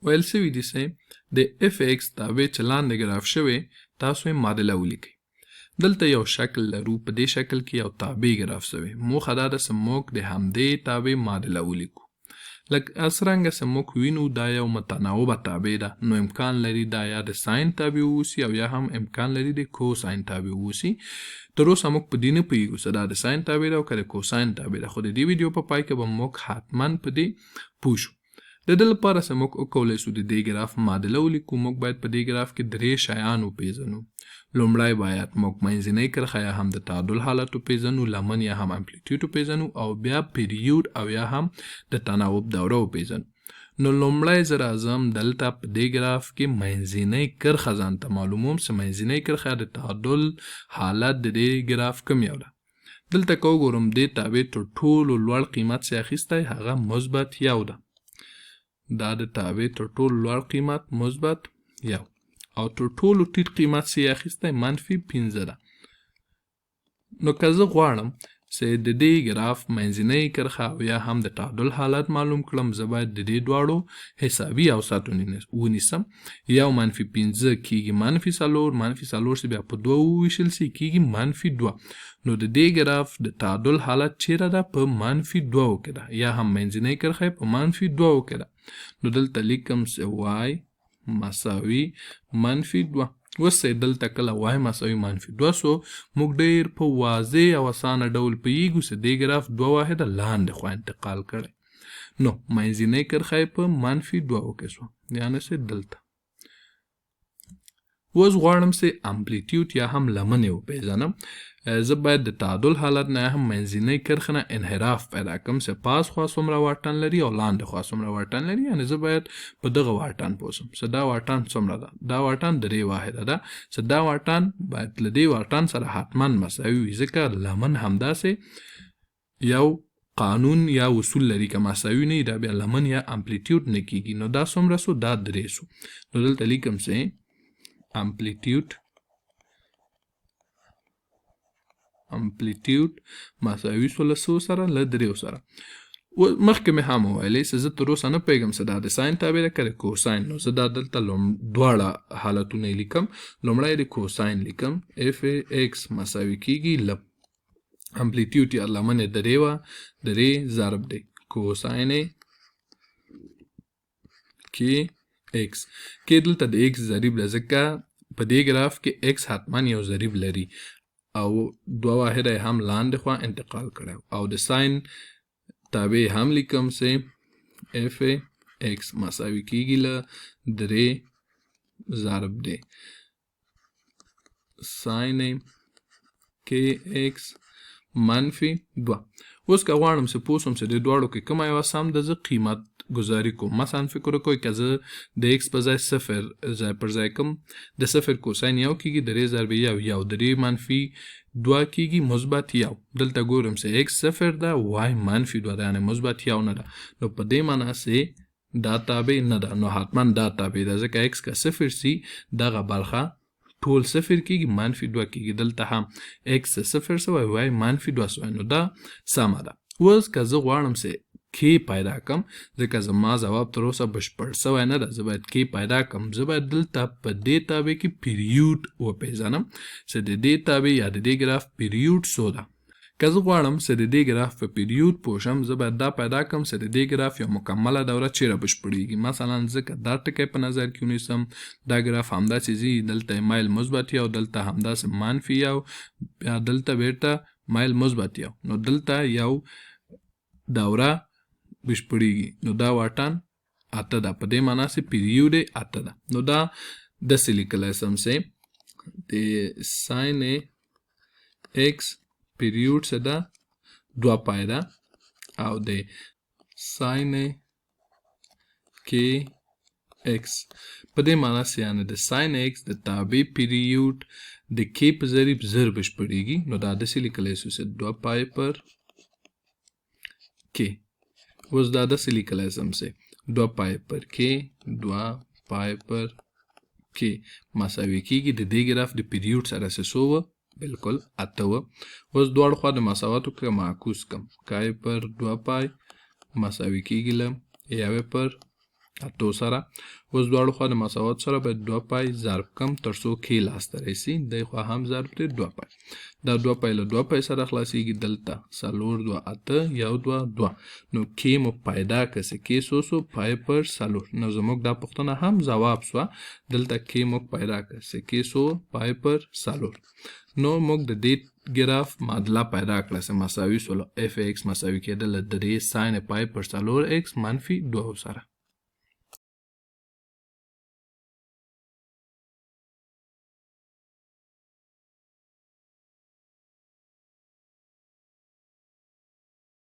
ویل سوي دي سه د اف ایکس تابع چې لاندې ګراف شوی تاسو یې معادله ولیکئ. دلته یو شکل لرو، په دې شکل کې یو تابع ګراف شوی. موخه دا ده چې موږ د همدې تابع معادله ولیکو. لکه څرنګه چې موږ وینو دا یو متناوبه تابع ده، نو امکان لري دا یا د ساین تابع واوسي او یا هم امکان لري د کوساین تابع واوسي. تر اوسه موږ په دې نه پوهیږو چې دا د ساین تابع ده او که د کوساین تابع ده، خو د دې ویډیو په پای کې به موږ حتما په دې پوه شو. د دې لپاره چې موږ وکولی شو د دې ګراف معادله ولیکو، موږ باید په دې ګراف کې 3 شیان وپېژنو. لومړی باید موږ منځنۍ کرښه یا هم د تعادل حالت وپېژنو، لمن یا هم امپلیټیوډ وپېژنو، او بیا پیریود او یا هم د تناوب دوره وپېژنو. نو لومړی زه راځم دلته په دې ګراف کې منځنۍ کرښه ځان ته معلوموم چې منځنۍ کرښه د تعادل حالت د دې ګراف کوم یو ده. دلته که وګورم دې تابع تر ټولو لوړ قیمت چې اخیستی هغه مثبت 1 ده. دا د تابع تر ټولو لوړ قیمت مثبت 1 او تر ټولو ټیټ قیمت چې اخیستی -15 ده. نو که زه غواړم چې د دې ګراف منځنۍ کرښه او یا هم د تعادل حالت معلوم کړم، زه باید د دې دواړو حسابي اوسط ونیسم. یو -15 کېږي -4، -4 چې بیا په 2 وویشل سي کېږي -2. نو د دې ګراف د تعادل حالت چیرې ده؟ په -2 کې ده، یا هم منځنۍ کرښه په -2 کې ده. نو دلته لیکم چې وای مساوي -2. اوس دلته کله وای مساوي -2 سو، موږ ډېر په واضح او اسانه ډول پوهیږو چې دې ګراف 2 واحده لاندې خوا انتقال کړی. نو منځنۍ کرښه په -2 کې سوه، یعنې چې دلته. اوس غواړم چې امپلیټیوډ یا هم لمن یې وپېژنم. زه باید د تعادل حالت نه هم منځنۍ کرښه نه انحراف پیدا کړم چې پاس خوا څومره واټن لري او لاندې خوا څومره واټن لري. یعنې زه باید په دغه واټن پوه شم چې دا واټن څومره ده. دا واټن 3 واحده ده، چې دا واټن باید له دې واټن سره حتما مساوي وي، ځکه لمن همداسې یو قانون یا اصول لري که مساوي نه وي دا بیا لمن یا امپلیټیوډ نه کېږي. نو دا څومره سو؟ دا 3 سو. نو دلته لیکم چې امپلیټیوډ مساوي سو له 100 سره له 3 سره. مخکې مې هم وویلی چې زه تر اوسه نه پوهېږم چې دا د ساین تابع ده که د کوساین. نو زه دا دلته دواړه حالتونه یې لیکم. لومړی د کوساین لیکم، اف ایکس مساوي کېږي له امپلیټیوډ یا لمن یې 3 وه، 3 ضرب دی کوساین کې ایکس. کې دلته د ایکس ضریب ده، ځکه په دې ګراف کې ایکس حتما یو ضریب لري او 2 واحده یې هم لاندې خوا انتقال کړی. او د ساین تابع هم لیکم چې اف ایکس مساوي کېږي له 3 ضرب دی ساین کې ایکس -2. اوس که غواړم چې پوه شم چې د دواړو کې کومه یوه سم ده، زه قیمت گذاری کوم. مثلا فکر وکړئ که زه د ایکس په ځای 0 ځای پر ځای کوم، د 0 کوساین 1 کېږي، 3 ضرب 1 3 -2 کېږي -1. دلته ګورم چې ایکس 0 ده، وای -2 ده، یعنې -1 نه ده. نو په دې معنا چې دا تابع نه ده، نو حتما دا تابع ده، ځکه ایکس که 0 سي دغه برخه ټول 0 کېږي -2 کېږي. دلته هم ایکس 0 سوی، وای -2 سوی، نو دا سمه ده. اوس که زه غواړم چې کې پیدا کم، ځکه زما ځواب تر اوسه بشپړ سوی نه ده، زه باید کې پیدا کم. زه باید دلته په دې تابع کې پیریود وپېژنم چې د دې تابع یا د دې ګراف پیریود څو ده. که زه غواړم چې د دې ګراف په پیریود پوه شم، زه باید دا پیدا کړم چې د دې ګراف یو مکمله دوره چیرې بشپړېږي. مثلا زه که دا ټکی په نظر کې ونیسم، دا ګراف همداسې ځي، دلته مایل -1 دلته همداسې -1 بیا دلته بیرته مایل -1. نو دلته یو دوره بشپړېږي، نو دا واټن 8 ده. په دې معنا چې پیریود یې 8 ده. نو دا داسې لیکلی شم چې د ساین ایکس پیریود څه ده؟ 2 پای ده، او د ساین کې ایکس په دې معنا چې یعنې د ساین ایکس د تابع پیریود د کې په ضریب 0 بشپړېږي. نو دا داسې لیکلی شو چې 2 پای پر کې. اوس دا داسې لیکلی شم چې 2 پای پر کې 2 پای پر کې مساوي کېږي د دې ګراف د پیریود سره چې څو وه؟ بالکل 8 وه. اوس دواړو خوا د مساواتو که معکوس کم، کای پر 2 پای مساوي کېږي له 1 پر اتو سره. اوس دواړو خوا د مساوات سره باید 2 پای ضرب کم تر څو کې لاسته راسي. دی خوا هم ضرب دی 2 پای. دا 2 پای له 2 پای سره خلاصیږي. دلته 4 2 8 1 2 2. نو کې مو پیدا کړه چې کې سو پای پر 4. نو زموږ دا پوښتنه هم ځواب سوه. دلته کې مو پیدا کړه چې کې سو پای پر 4. نو موږ د دې ګراف معادله پیدا کړه چې مساوي سو له اف ایکس مساوي کېدل د دې ساین پای پر 4 ایکس منفي 2 سره.